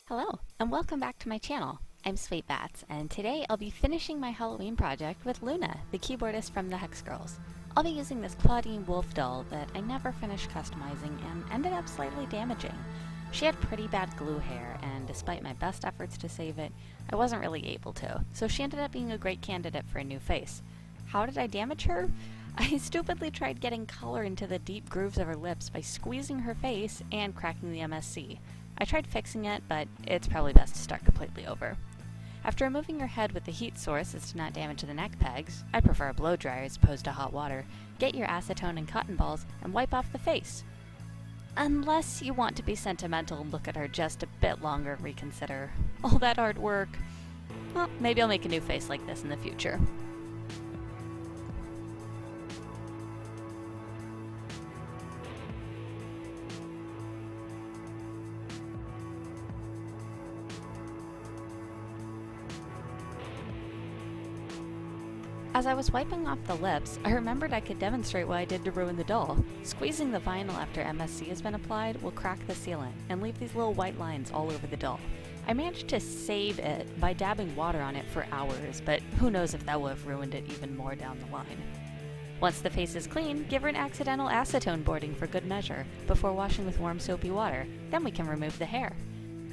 Hello, and welcome back to my channel. I'm Sweet Bats, and today I'll be finishing my Halloween project with Luna, the keyboardist from the Hex Girls. I'll be using this Claudine Wolf doll that I never finished customizing and ended up slightly damaging. She had pretty bad glue hair, and despite my best efforts to save it, I wasn't really able to, so she ended up being a great candidate for a new face. How did I damage her? I stupidly tried getting color into the deep grooves of her lips by squeezing her face and cracking the MSC. I tried fixing it, but it's probably best to start completely over. After removing her head with the heat source as to not damage the neck pegs, I prefer a blow dryer as opposed to hot water, get your acetone and cotton balls and wipe off the face. Unless you want to be sentimental and look at her just a bit longer and reconsider all that hard work. Well, maybe I'll make a new face like this in the future. As I was wiping off the lips, I remembered I could demonstrate what I did to ruin the doll. Squeezing the vinyl after MSC has been applied will crack the sealant and leave these little white lines all over the doll. I managed to save it by dabbing water on it for hours, but who knows if that would have ruined it even more down the line. Once the face is clean, give her an accidental acetone boarding for good measure before washing with warm soapy water, then we can remove the hair.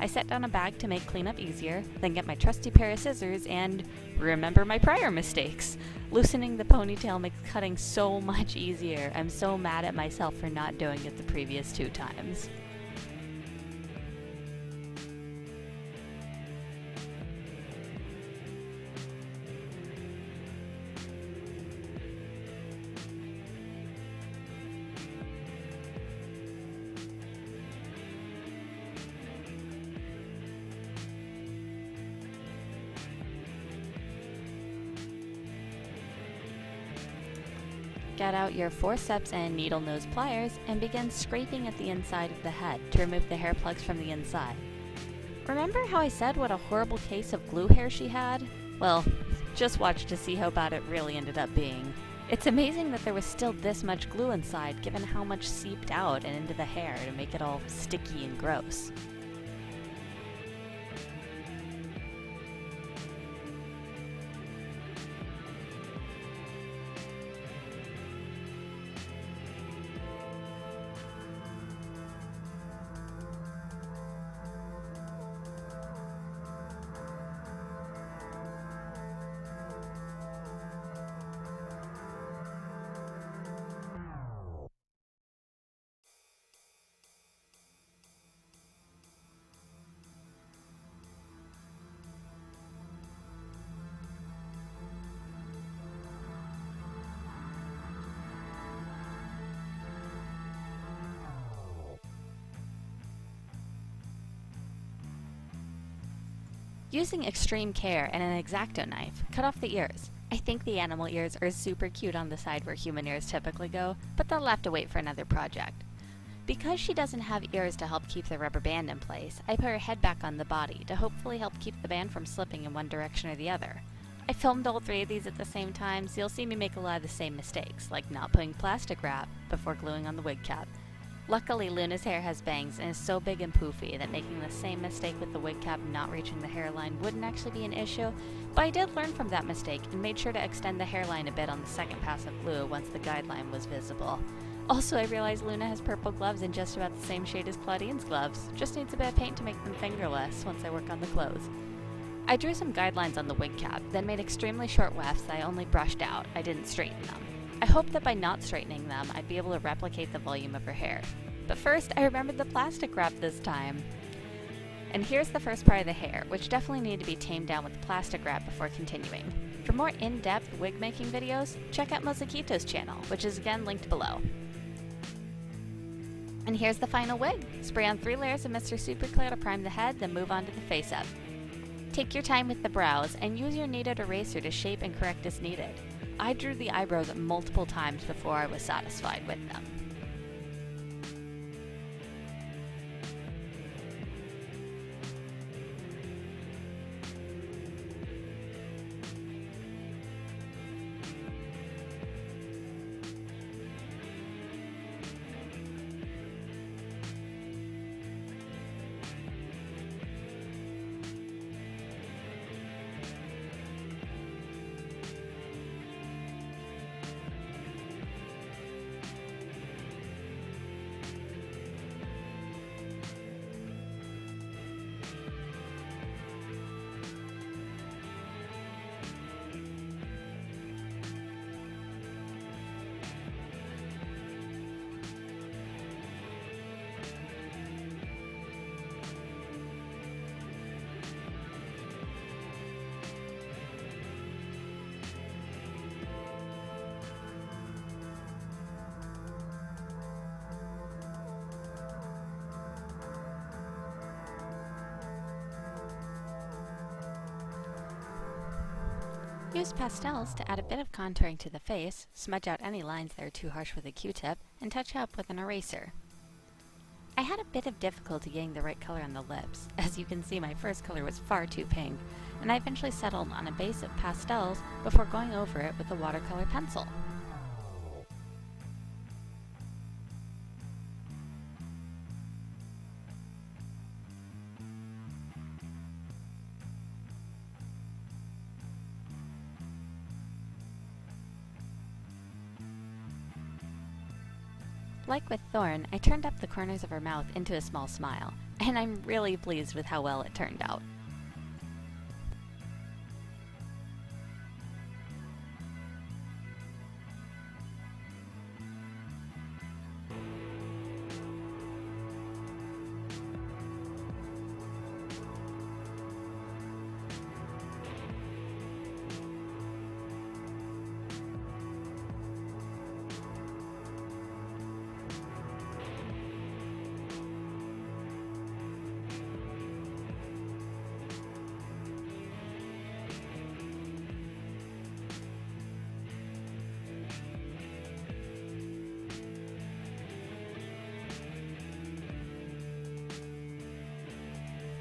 I set down a bag to make cleanup easier, then get my trusty pair of scissors and remember my prior mistakes. Loosening the ponytail makes cutting so much easier. I'm so mad at myself for not doing it the previous 2 times. Get out your forceps and needle nose pliers and begin scraping at the inside of the head to remove the hair plugs from the inside. Remember how I said what a horrible case of glue hair she had? Well, just watch to see how bad it really ended up being. It's amazing that there was still this much glue inside given how much seeped out and into the hair to make it all sticky and gross. Using extreme care and an X-Acto knife, cut off the ears. I think the animal ears are super cute on the side where human ears typically go, but they'll have to wait for another project. Because she doesn't have ears to help keep the rubber band in place, I put her head back on the body to hopefully help keep the band from slipping in one direction or the other. I filmed all 3 of these at the same time, so you'll see me make a lot of the same mistakes, like not putting plastic wrap before gluing on the wig cap. Luckily, Luna's hair has bangs and is so big and poofy that making the same mistake with the wig cap not reaching the hairline wouldn't actually be an issue, but I did learn from that mistake and made sure to extend the hairline a bit on the second pass of glue once the guideline was visible. Also, I realized Luna has purple gloves in just about the same shade as Claudine's gloves, just needs a bit of paint to make them fingerless once I work on the clothes. I drew some guidelines on the wig cap, then made extremely short wefts that I only brushed out, I didn't straighten them. I hoped that by not straightening them, I'd be able to replicate the volume of her hair. But first, I remembered the plastic wrap this time. And here's the first part of the hair, which definitely needed to be tamed down with plastic wrap before continuing. For more in-depth wig making videos, check out Mozziquito's channel, which is again linked below. And here's the final wig. Spray on 3 layers of Mr. Super Clear to prime the head, then move on to the face-up. Take your time with the brows, and use your kneaded eraser to shape and correct as needed. I drew the eyebrows multiple times before I was satisfied with them. Use pastels to add a bit of contouring to the face, smudge out any lines that are too harsh with a Q-tip, and touch up with an eraser. I had a bit of difficulty getting the right color on the lips. As you can see, my first color was far too pink, and I eventually settled on a base of pastels before going over it with a watercolor pencil. Like with Thorn, I turned up the corners of her mouth into a small smile, and I'm really pleased with how well it turned out.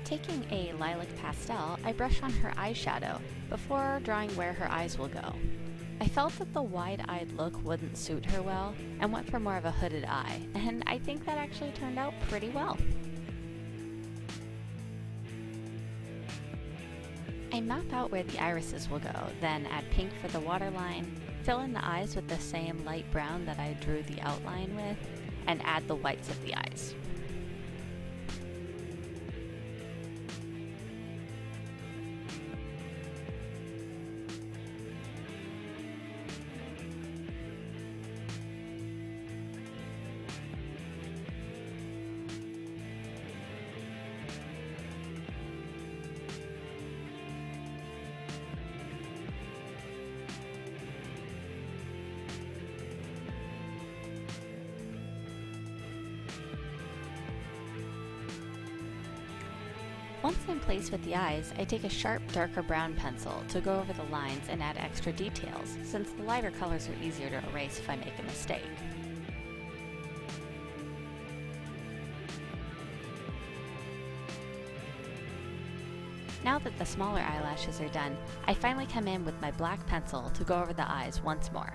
Taking a lilac pastel, I brush on her eyeshadow before drawing where her eyes will go. I felt that the wide-eyed look wouldn't suit her well and went for more of a hooded eye, and I think that actually turned out pretty well. I map out where the irises will go, then add pink for the waterline, fill in the eyes with the same light brown that I drew the outline with, and add the whites of the eyes. Once in place with the eyes, I take a sharp, darker brown pencil to go over the lines and add extra details, since the lighter colors are easier to erase if I make a mistake. Now that the smaller eyelashes are done, I finally come in with my black pencil to go over the eyes once more.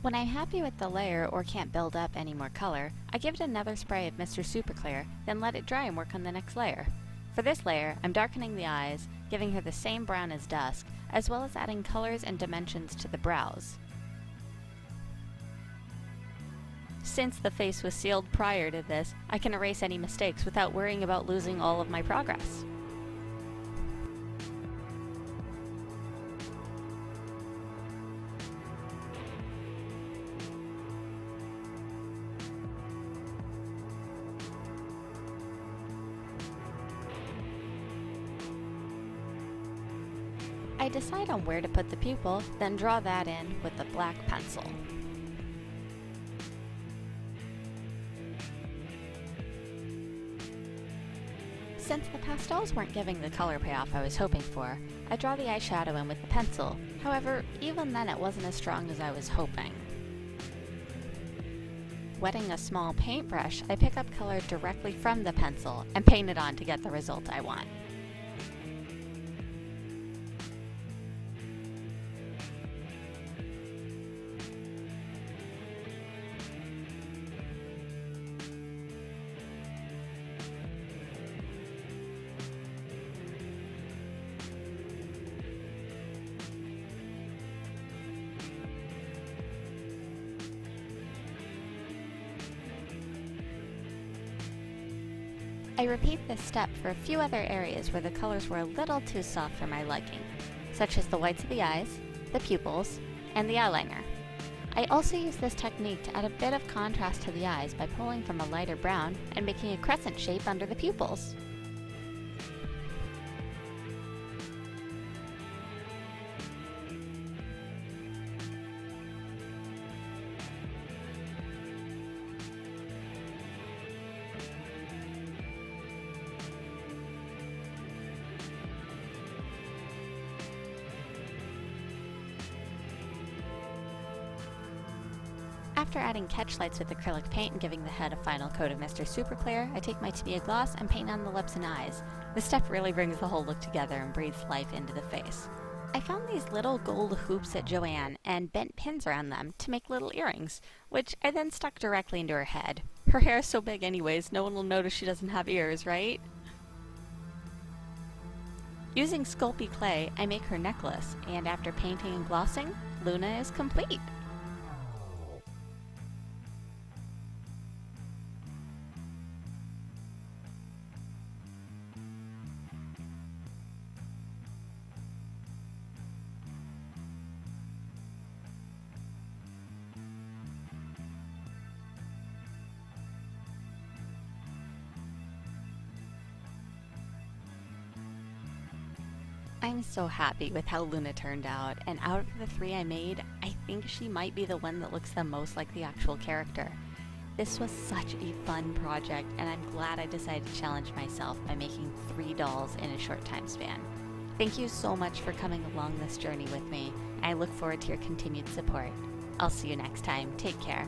When I'm happy with the layer or can't build up any more color, I give it another spray of Mr. Super Clear, then let it dry and work on the next layer. For this layer, I'm darkening the eyes, giving her the same brown as Dusk, as well as adding colors and dimensions to the brows. Since the face was sealed prior to this, I can erase any mistakes without worrying about losing all of my progress. I decide on where to put the pupil, then draw that in with the black pencil. Since the pastels weren't giving the color payoff I was hoping for, I draw the eyeshadow in with the pencil. However, even then it wasn't as strong as I was hoping. Wetting a small paintbrush, I pick up color directly from the pencil and paint it on to get the result I want. I repeat this step for a few other areas where the colors were a little too soft for my liking, such as the whites of the eyes, the pupils, and the eyeliner. I also use this technique to add a bit of contrast to the eyes by pulling from a lighter brown and making a crescent shape under the pupils. After adding catch lights with acrylic paint and giving the head a final coat of Mr. Super Clear, I take my Tamiya gloss and paint on the lips and eyes. This step really brings the whole look together and breathes life into the face. I found these little gold hoops at Joann and bent pins around them to make little earrings, which I then stuck directly into her head. Her hair is so big anyways, no one will notice she doesn't have ears, right? Using Sculpey clay, I make her necklace, and after painting and glossing, Luna is complete. I'm so happy with how Luna turned out, and out of the three I made, I think she might be the one that looks the most like the actual character. This was such a fun project, and I'm glad I decided to challenge myself by making 3 dolls in a short time span. Thank you so much for coming along this journey with me, and I look forward to your continued support. I'll see you next time. Take care.